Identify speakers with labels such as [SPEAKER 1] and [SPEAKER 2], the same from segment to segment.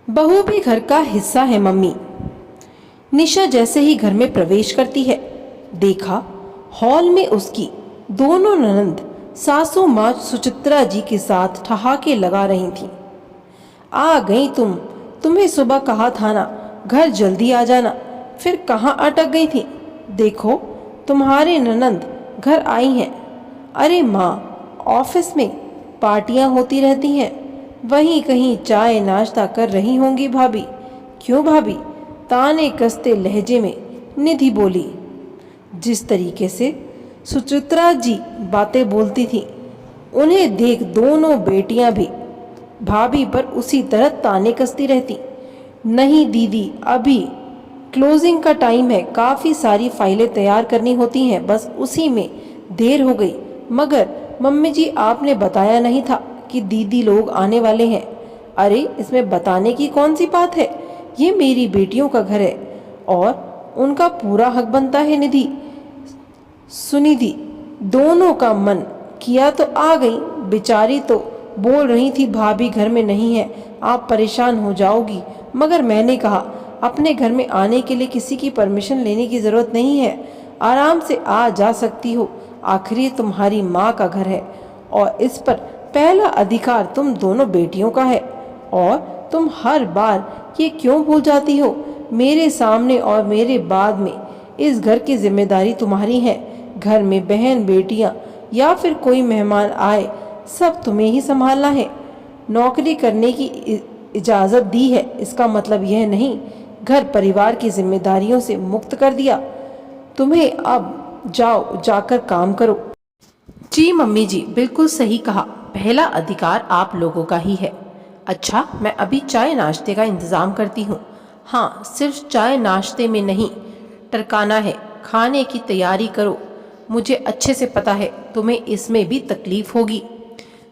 [SPEAKER 1] बहू भी घर का हिस्सा है मम्मी। निशा जैसे ही घर में प्रवेश करती है, देखा हॉल में उसकी दोनों ननंद सासू माँ सुचित्रा जी के साथ ठहाके लगा रही थीं। आ गई तुम्हें सुबह कहा था ना घर जल्दी आ जाना, फिर कहाँ अटक गई थी। देखो तुम्हारे ननंद घर आई हैं। अरे माँ, ऑफिस में पार्टियां होती रहती हैं, वहीं कहीं चाय नाश्ता कर रही होंगी भाभी। क्यों भाभी? ताने कसते लहजे में निधि बोली। जिस तरीके से सुचित्रा जी बातें बोलती थी, उन्हें देख दोनों बेटियां भी भाभी पर उसी तरह ताने कसती रहती। नहीं दीदी, अभी क्लोजिंग का टाइम है, काफ़ी सारी फाइलें तैयार करनी होती हैं, बस उसी में देर हो गई। मगर मम्मी जी, आपने बताया नहीं था कि दीदी लोग आने वाले हैं। अरे इसमें बताने की कौन सी बात है, ये मेरी बेटियों का घर है और उनका पूरा हक बनता है। निधि सुनिधि दोनों का मन किया तो आ गई। बेचारी तो बोल रही थी भाभी घर में नहीं है, आप परेशान हो जाओगी, मगर मैंने कहा अपने घर में आने के लिए किसी की परमिशन लेने की ज़रूरत नहीं है, आराम से आ जा सकती हो। आखिर ये तुम्हारी माँ का घर है और इस पर पहला अधिकार तुम दोनों बेटियों का है। और तुम हर बार ये क्यों भूल जाती हो? मेरे सामने और मेरे बाद में इस घर की जिम्मेदारी तुम्हारी है। घर में बहन बेटियां या फिर कोई मेहमान आए, सब तुम्हें ही संभालना है। नौकरी करने की इजाज़त दी है, इसका मतलब यह नहीं घर परिवार की जिम्मेदारियों से मुक्त कर दिया। तुम्हें अब जाओ, जाकर काम करो। जी मम्मी जी, बिल्कुल सही कहा, पहला अधिकार आप लोगों का ही है। अच्छा, मैं अभी चाय नाश्ते का इंतज़ाम करती हूँ। हाँ, सिर्फ चाय नाश्ते में नहीं टरकाना है, खाने की तैयारी करो। मुझे अच्छे से पता है तुम्हें इसमें भी तकलीफ होगी,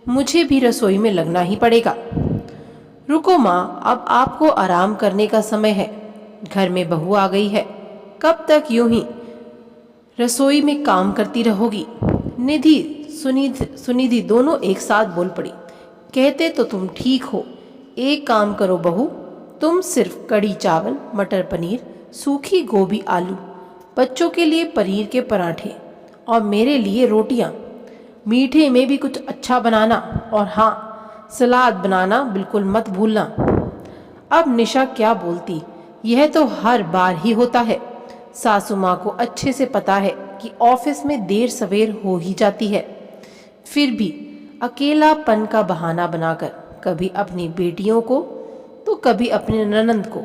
[SPEAKER 1] मुझे भी रसोई में लगना ही पड़ेगा। रुको माँ, अब आपको आराम करने का समय है। घर में बहू आ गई है, कब तक यूं ही रसोई में काम करती रहोगी? निधि सुनिधि दोनों एक साथ बोल पड़ी। कहते तो तुम ठीक हो, एक काम करो बहू, तुम सिर्फ कड़ी चावल, मटर पनीर, सूखी गोभी आलू, बच्चों के लिए पनीर के पराठे और मेरे लिए रोटियां। मीठे में भी कुछ अच्छा बनाना, और हाँ, सलाद बनाना बिल्कुल मत भूलना। अब निशा क्या बोलती, यह तो हर बार ही होता है। सासू माँ को अच्छे से पता है कि ऑफिस में देर सवेर हो ही जाती है, फिर भी अकेलापन का बहाना बनाकर कभी अपनी बेटियों को, तो कभी अपने ननंद को,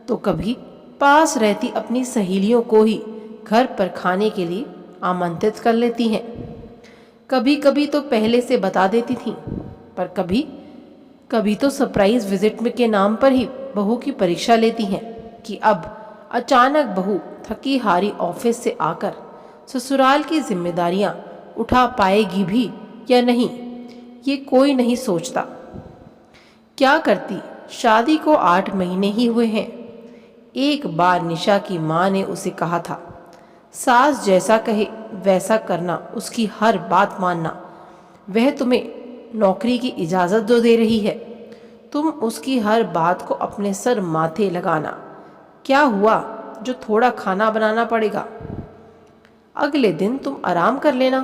[SPEAKER 1] तो कभी पास रहती अपनी सहेलियों को ही घर पर खाने के लिए आमंत्रित कर लेती हैं। कभी कभी तो पहले से बता देती थीं, पर कभी कभी तो सरप्राइज विजिट में के नाम पर ही बहू की परीक्षा लेती हैं कि अब अचानक बहू थकी हारी ऑफिस से आकर ससुराल की जिम्मेदारियां उठा पाएगी भी या नहीं, ये कोई नहीं सोचता। क्या करती, शादी को 8 महीने ही हुए हैं। एक बार निशा की माँ ने उसे कहा था, सास जैसा कहे वैसा करना, उसकी हर बात मानना। वह तुम्हें नौकरी की इजाज़त जो दे रही है, तुम उसकी हर बात को अपने सर माथे लगाना। क्या हुआ जो थोड़ा खाना बनाना पड़ेगा, अगले दिन तुम आराम कर लेना।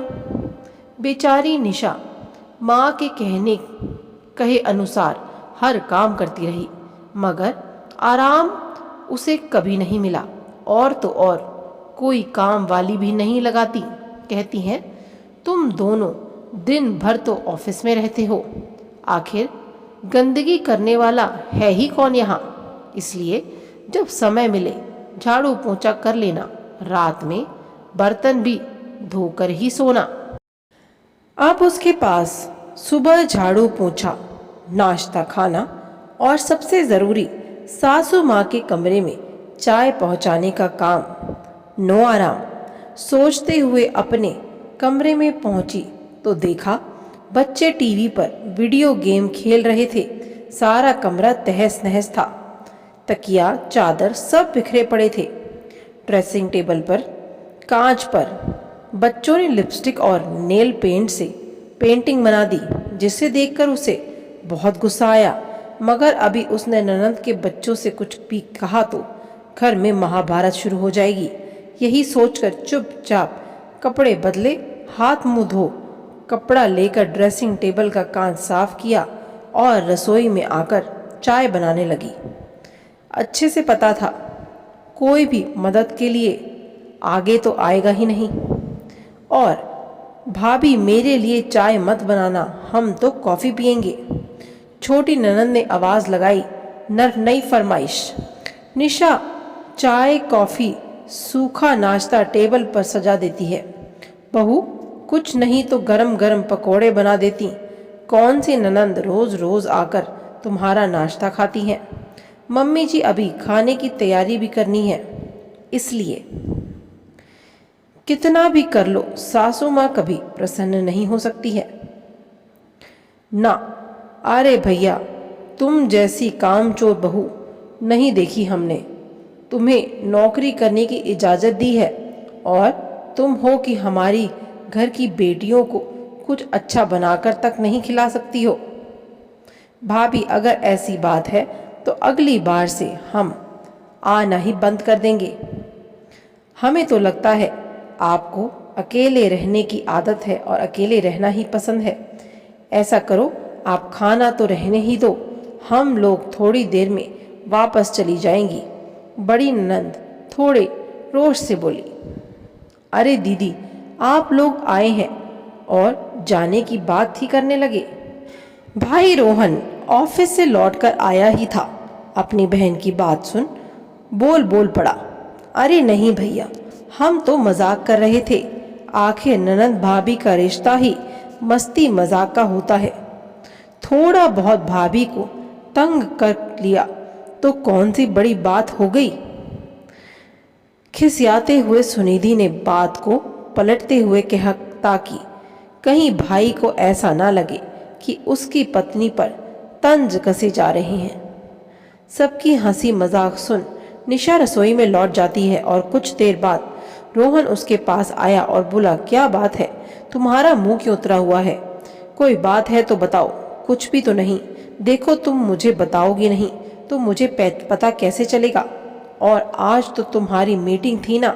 [SPEAKER 1] बेचारी निशा माँ के कहे अनुसार हर काम करती रही, मगर आराम उसे कभी नहीं मिला। और तो और कोई काम वाली भी नहीं लगाती। कहती हैं, तुम दोनों दिन भर तो ऑफिस में रहते हो, आखिर गंदगी करने वाला है ही कौन यहाँ? इसलिए जब समय मिले झाड़ू पोंछा कर लेना, रात में बर्तन भी धोकर ही सोना। अब उसके पास सुबह झाड़ू पोंछा, नाश्ता खाना और सबसे ज़रूरी सासू माँ के कमरे में चाय पहुँचाने का काम। नो आराम। सोचते हुए अपने कमरे में पहुँची तो देखा बच्चे टीवी पर वीडियो गेम खेल रहे थे। सारा कमरा तहस नहस था, तकिया चादर सब बिखरे पड़े थे। ड्रेसिंग टेबल पर कांच पर बच्चों ने लिपस्टिक और नेल पेंट से पेंटिंग बना दी, जिसे देखकर उसे बहुत गुस्सा आया। मगर अभी उसने ननद के बच्चों से कुछ भी कहा तो घर में महाभारत शुरू हो जाएगी। यही सोचकर चुपचाप कपड़े बदले, हाथ मुंह धो, कपड़ा लेकर ड्रेसिंग टेबल का कांच साफ किया और रसोई में आकर चाय बनाने लगी। अच्छे से पता था कोई भी मदद के लिए आगे तो आएगा ही नहीं, और भाभी मेरे लिए चाय मत बनाना, हम तो कॉफ़ी पियेंगे। छोटी ननद ने आवाज़ लगाई, नई फरमाइश। निशा चाय, कॉफ़ी, सूखा नाश्ता टेबल पर सजा देती है। बहू कुछ नहीं तो गरम गरम पकोड़े बना देती। कौन सी ननंद रोज़ रोज़ आकर तुम्हारा नाश्ता खाती हैं। मम्मी जी अभी खाने की तैयारी भी करनी है, इसलिए कितना भी कर लो सासू माँ कभी प्रसन्न नहीं हो सकती है ना। अरे भैया, तुम जैसी कामचोर बहू नहीं देखी हमने। तुम्हें नौकरी करने की इजाज़त दी है और तुम हो कि हमारी घर की बेटियों को कुछ अच्छा बनाकर तक नहीं खिला सकती हो। भाभी अगर ऐसी बात है तो अगली बार से हम आना ही बंद कर देंगे। हमें तो लगता है आपको अकेले रहने की आदत है और अकेले रहना ही पसंद है। ऐसा करो, आप खाना तो रहने ही दो, हम लोग थोड़ी देर में वापस चली जाएंगी। बड़ी ननंद थोड़े रोष से बोली। अरे दीदी, आप लोग आए हैं और जाने की बात ही करने लगे। भाई रोहन ऑफिस से लौटकर आया ही था। अपनी बहन की बात सुन बोल पड़ा। अरे नहीं भैया, हम तो मजाक कर रहे थे। आखिर ननंद भाभी का रिश्ता ही मस्ती मजाक का होता है। थोड़ा बहुत भाभी को तंग कर लिया तो कौन सी बड़ी बात हो गई। खिसियाते हुए सुनिधि ने बात को पलटते हुए कहा ताकि कहीं भाई को ऐसा ना लगे कि उसकी पत्नी पर तंज कसे जा रहे हैं। सबकी हंसी मजाक सुन निशा रसोई में लौट जाती है और कुछ देर बाद रोहन उसके पास आया और बोला, क्या बात है, तुम्हारा मुंह क्यों उतरा हुआ है? कोई बात है तो बताओ। कुछ भी तो नहीं। देखो, तुम मुझे बताओगी नहीं तो मुझे पता कैसे चलेगा? और आज तो तुम्हारी मीटिंग थी ना,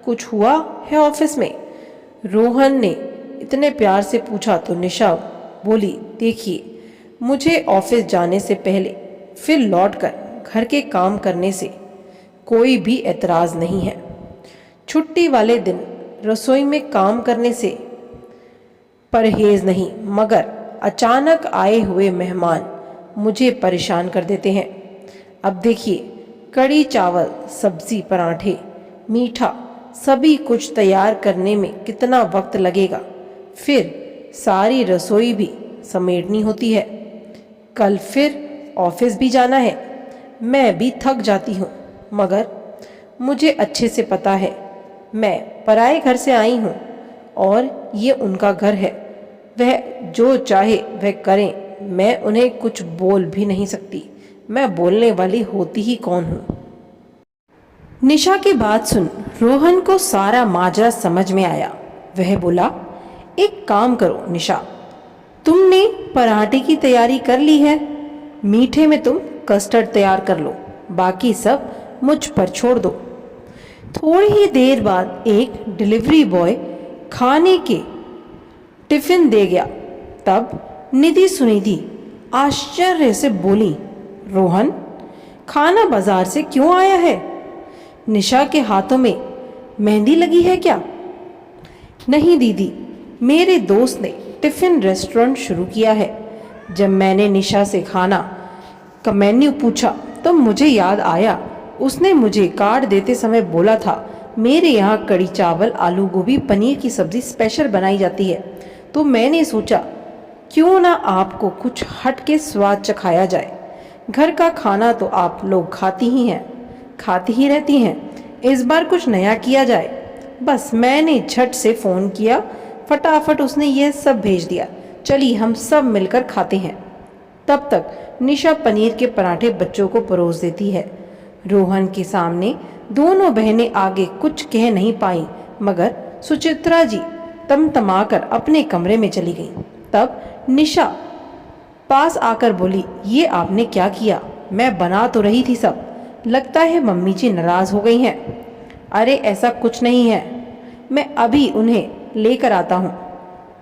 [SPEAKER 1] कुछ हुआ है ऑफिस में? रोहन ने इतने प्यार से पूछा तो निशा बोली, देखिए, मुझे ऑफिस जाने से पहले फिर लौटकर घर के काम करने से कोई भी एतराज़ नहीं है। छुट्टी वाले दिन रसोई में काम करने से परहेज नहीं, मगर अचानक आए हुए मेहमान मुझे परेशान कर देते हैं। अब देखिए, कड़ी चावल, सब्जी, पराठे, मीठा, सभी कुछ तैयार करने में कितना वक्त लगेगा। फिर सारी रसोई भी समेटनी होती है। कल फिर ऑफिस भी जाना है। मैं भी थक जाती हूँ, मगर मुझे अच्छे से पता है मैं पराए घर से आई हूँ और ये उनका घर है। वह जो चाहे वह करें, मैं उन्हें कुछ बोल भी नहीं सकती। मैं बोलने वाली होती ही कौन हूँ? निशा की बात सुन रोहन को सारा माजरा समझ में आया। वह बोला, एक काम करो निशा, तुमने पराठे की तैयारी कर ली है, मीठे में तुम कस्टर्ड तैयार कर लो, बाकी सब मुझ पर छोड़ दो। थोड़ी ही देर बाद एक डिलीवरी बॉय खाने के टिफिन दे गया। तब निधि सुनिधि आश्चर्य से बोली, रोहन, खाना बाजार से क्यों आया है? निशा के हाथों में मेहंदी लगी है क्या? नहीं दीदी, मेरे दोस्त ने टिफिन रेस्टोरेंट शुरू किया है। जब मैंने निशा से खाना का मेन्यू पूछा तो मुझे याद आया, उसने मुझे कार्ड देते समय बोला था मेरे यहाँ कड़ी चावल, आलू गोभी, पनीर की सब्जी स्पेशल बनाई जाती है। तो मैंने सोचा क्यों ना आपको कुछ हट के स्वाद चखाया जाए। घर का खाना तो आप लोग खाती ही रहती हैं, इस बार कुछ नया किया जाए। बस मैंने झट से फ़ोन किया, फटाफट उसने यह सब भेज दिया। चलिए हम सब मिलकर खाते हैं। तब तक निशा पनीर के पराठे बच्चों को परोस देती है। रोहन के सामने दोनों बहनें आगे कुछ कह नहीं पाईं, मगर सुचित्रा जी तमतमाकर अपने कमरे में चली गईं। तब निशा पास आकर बोली, ये आपने क्या किया? मैं बना तो रही थी सब। लगता है मम्मी जी नाराज हो गई हैं। अरे ऐसा कुछ नहीं है, मैं अभी उन्हें लेकर आता हूँ,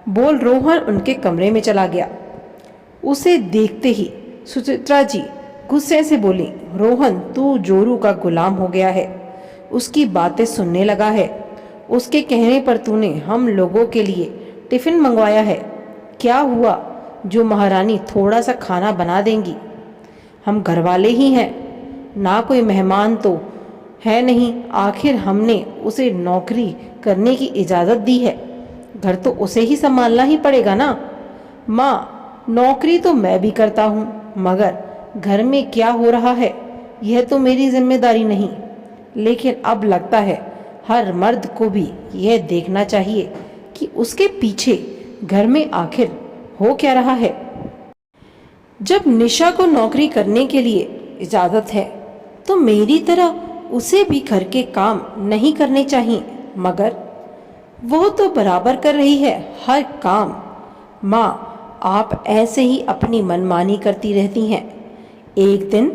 [SPEAKER 1] बोल रोहन उनके कमरे में चला गया। उसे देखते ही सुचित्रा जी गुस्से से बोली, रोहन तू जोरू का गुलाम हो गया है, उसकी बातें सुनने लगा है। उसके कहने पर तूने हम लोगों के लिए टिफिन मंगवाया है। क्या हुआ जो महारानी थोड़ा सा खाना बना देंगी? हम घरवाले ही हैं ना, कोई मेहमान तो है नहीं। आखिर हमने उसे नौकरी करने की इजाज़त दी है, घर तो उसे ही संभालना ही पड़ेगा ना। माँ, नौकरी तो मैं भी करता हूँ, मगर घर में क्या हो रहा है यह तो मेरी जिम्मेदारी नहीं। लेकिन अब लगता है हर मर्द को भी यह देखना चाहिए कि उसके पीछे घर में आखिर हो क्या रहा है। जब निशा को नौकरी करने के लिए इजाज़त है तो मेरी तरह उसे भी घर के काम नहीं करने चाहिए, मगर वो तो बराबर कर रही है हर काम। माँ, आप ऐसे ही अपनी मनमानी करती रहती हैं, एक दिन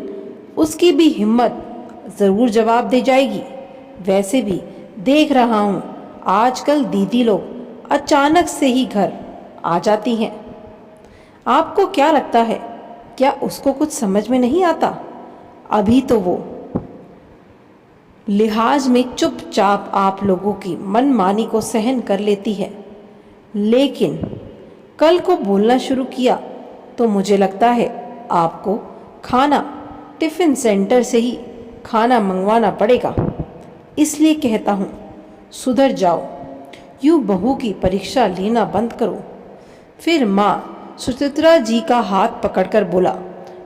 [SPEAKER 1] उसकी भी हिम्मत ज़रूर जवाब दे जाएगी। वैसे भी देख रहा हूँ आजकल दीदी लोग अचानक से ही घर आ जाती हैं। आपको क्या लगता है, क्या उसको कुछ समझ में नहीं आता? अभी तो वो लिहाज में चुपचाप आप लोगों की मनमानी को सहन कर लेती है, लेकिन कल को बोलना शुरू किया तो मुझे लगता है आपको खाना टिफ़िन सेंटर से ही खाना मंगवाना पड़ेगा। इसलिए कहता हूँ सुधर जाओ, यूँ बहू की परीक्षा लेना बंद करो। फिर माँ सुचित्रा जी का हाथ पकड़कर बोला,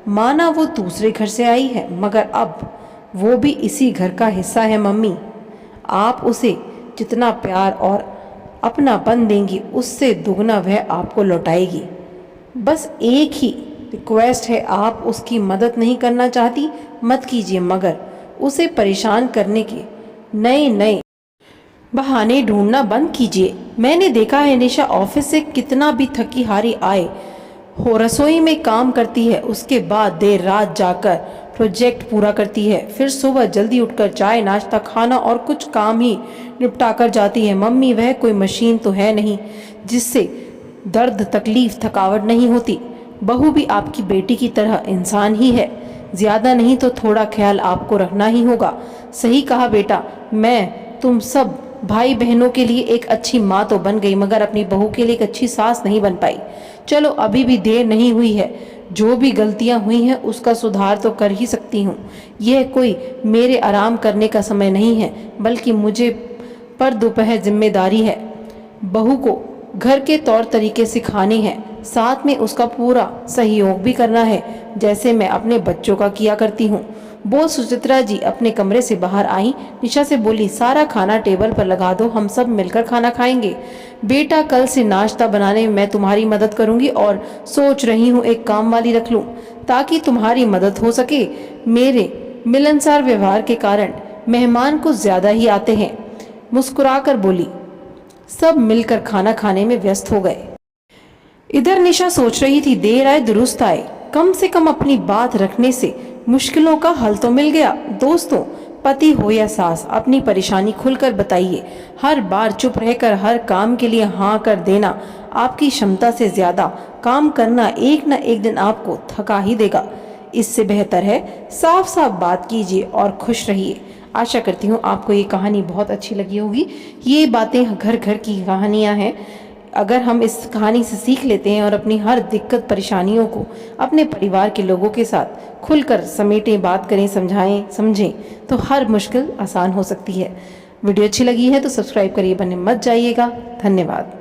[SPEAKER 1] माना वो दूसरे घर से आई है, मगर अब वो भी इसी घर का हिस्सा है मम्मी। आप उसे जितना प्यार और अपनापन देंगी उससे दुगना वह आपको लौटाएगी। बस एक ही रिक्वेस्ट है, आप उसकी मदद नहीं करना चाहती मत कीजिए, मगर उसे परेशान करने के नए नए बहाने ढूंढना बंद कीजिए। मैंने देखा है निशा ऑफिस से कितना भी थकी हारी आए हो रसोई में काम करती है, उसके बाद देर रात जाकर प्रोजेक्ट पूरा करती है, फिर सुबह जल्दी उठकर चाय नाश्ता खाना और कुछ काम ही निपटा कर जाती है। मम्मी, वह कोई मशीन तो है नहीं जिससे दर्द तकलीफ थकावट नहीं होती। बहू भी आपकी बेटी की तरह इंसान ही है, ज़्यादा नहीं तो थोड़ा ख्याल आपको रखना ही होगा। सही कहा बेटा, मैं तुम सब भाई बहनों के लिए एक अच्छी माँ तो बन गई, मगर अपनी बहू के लिए एक अच्छी सास नहीं बन पाई। चलो अभी भी देर नहीं हुई है, जो भी गलतियाँ हुई हैं उसका सुधार तो कर ही सकती हूँ। यह कोई मेरे आराम करने का समय नहीं है, बल्कि मुझे पर दोपहर जिम्मेदारी है। बहू को घर के तौर तरीके सिखाने हैं, साथ में उसका पूरा सहयोग भी करना है, जैसे मैं अपने बच्चों का किया करती हूँ। बोल सुचित्रा जी अपने कमरे से बाहर आई, निशा से बोली, सारा खाना टेबल पर लगा दो, हम सब मिलकर खाना खाएंगे। बेटा, कल से नाश्ता बनाने में मैं तुम्हारी मदद करूंगी और सोच रही हूँ एक काम वाली रख लूँ ताकि तुम्हारी मदद हो सके। मेरे मिलनसार व्यवहार के कारण मेहमान कुछ ज्यादा ही आते हैं, मुस्कुराकर बोली। सब मिलकर खाना खाने में व्यस्त हो गए। इधर निशा सोच रही थी, देर आए दुरुस्त आए, कम से कम अपनी बात रखने से मुश्किलों का हल तो मिल गया। दोस्तों, पति हो या सास, अपनी परेशानी खुलकर बताइए। हर बार चुप रहकर हर काम के लिए हाँ कर देना, आपकी क्षमता से ज्यादा काम करना एक न एक दिन आपको थका ही देगा। इससे बेहतर है साफ साफ बात कीजिए और खुश रहिए। आशा करती हूँ आपको ये कहानी बहुत अच्छी लगी होगी। ये बातें घर घर की कहानियाँ हैं। अगर हम इस कहानी से सीख लेते हैं और अपनी हर दिक्कत परेशानियों को अपने परिवार के लोगों के साथ खुलकर समेटें, बात करें, समझाएं, समझें, तो हर मुश्किल आसान हो सकती है। वीडियो अच्छी लगी है तो सब्सक्राइब करिए, बने मत जाइएगा। धन्यवाद।